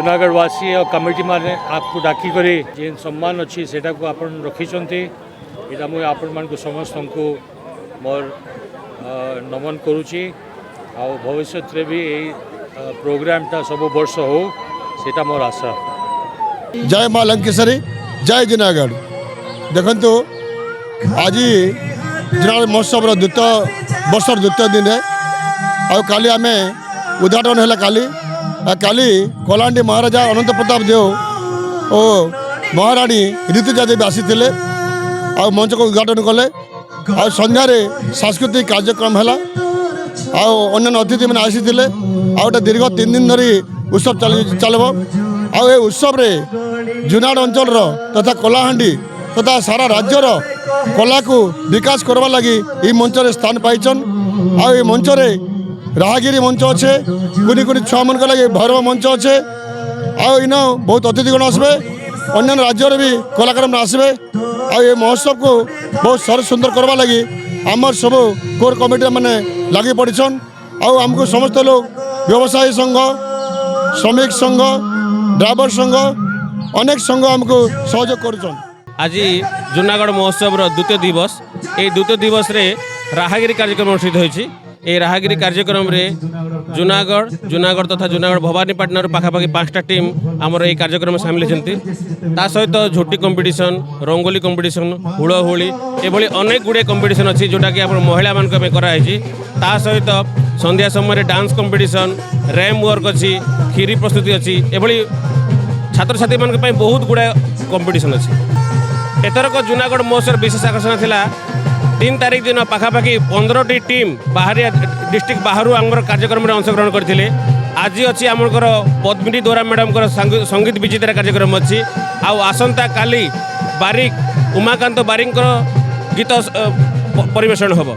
जूनागढ़वासी और कमिटी मैंने आपको डाकी करी जेन सम्मान अच्छी सेटा को आपण रखिंट यहाँ मुझे आपण मान समस्त को मोर नमन करुच्ची आ भविष्य में भी यही प्रोग्रामटा सब वर्ष हो सेटा मोर आशा। जय माँ लंकेश्वरी जय जूनागढ़। देखु आज जूनागढ़ महोत्सव द्वितीय वर्ष द्वितीय दिन है और काली आम उद्घाटन है काली कलाहांडी महाराजा अनंत प्रताप देव और महाराणी ऋतुजा देवी आसी मंच को उद्घाटन कले आ संध्यारे सांस्कृतिक कार्यक्रम है अन्य अतिथि मैंने आसी गोटे दीर्घ 3 दिन धरी उत्सव चलो आ उत्सव रे जूनागढ़ अंचल तथा कलाहांडी तथा सारा राज्यर कला को विकास करवा लगी ये मंच रे स्थान पाइछन आ मंच रे राहगिरी मंच अच्छे कुनी कुनी छुआ मन लगे भैरव मंच अच्छे इन बहुत अतिथिगण आसबे अन्य राज्य भी कलाकार मैंने आसबे ये महोत्सव को बहुत सर सुंदर करवा लगी आमर सब कोर कमिटी मैंने लगी पड़छन आमको समस्त लोग व्यवसायी संघ श्रमिक संघ ड्राइवर संघ अनेक संघ आमको सहयोग कर। आज जूनागढ़ महोत्सव द्वितीय दिवस ये द्वितीय दिवस रे राहगिरी कार्यक्रम अनुष्ठित होती। ये राहगिरी कार्यक्रम रे जूनागढ़ तथा जूनागढ़ भवानीपाटना पाखापाखि 5टा टीम आमर ये कार्यक्रम सामिल होती। सहित झोटी कंपिटिशन रंगोली कंपिटिशन हुड़हुड़ी ये अनेक गुड़े कंपिटिशन अच्छी जोटा कि महिला मान कराई। सहित संध्या समय डांस कंपिटिशन रैम वर्क अच्छी खीरी प्रस्तुति अच्छी ये छात्र छात्री मान बहुत गुड़ाए कंपिटिशन अच्छी। एथरक जूनागढ़ महोत्सव विशेष आकर्षण थिला 3 तारीख दिन पाखापाखि 15टी टीम बाहरिया डिस्ट्रिक्ट बाहर आमर कार्यक्रम में अंशग्रहण करते। आज अच्छी आमर पद्मिनी दोरा मैडम संगीत विजेता कार्यक्रम अच्छी आसंता काली बारिक उमाकांत बारिक गीत परिवेषण हम।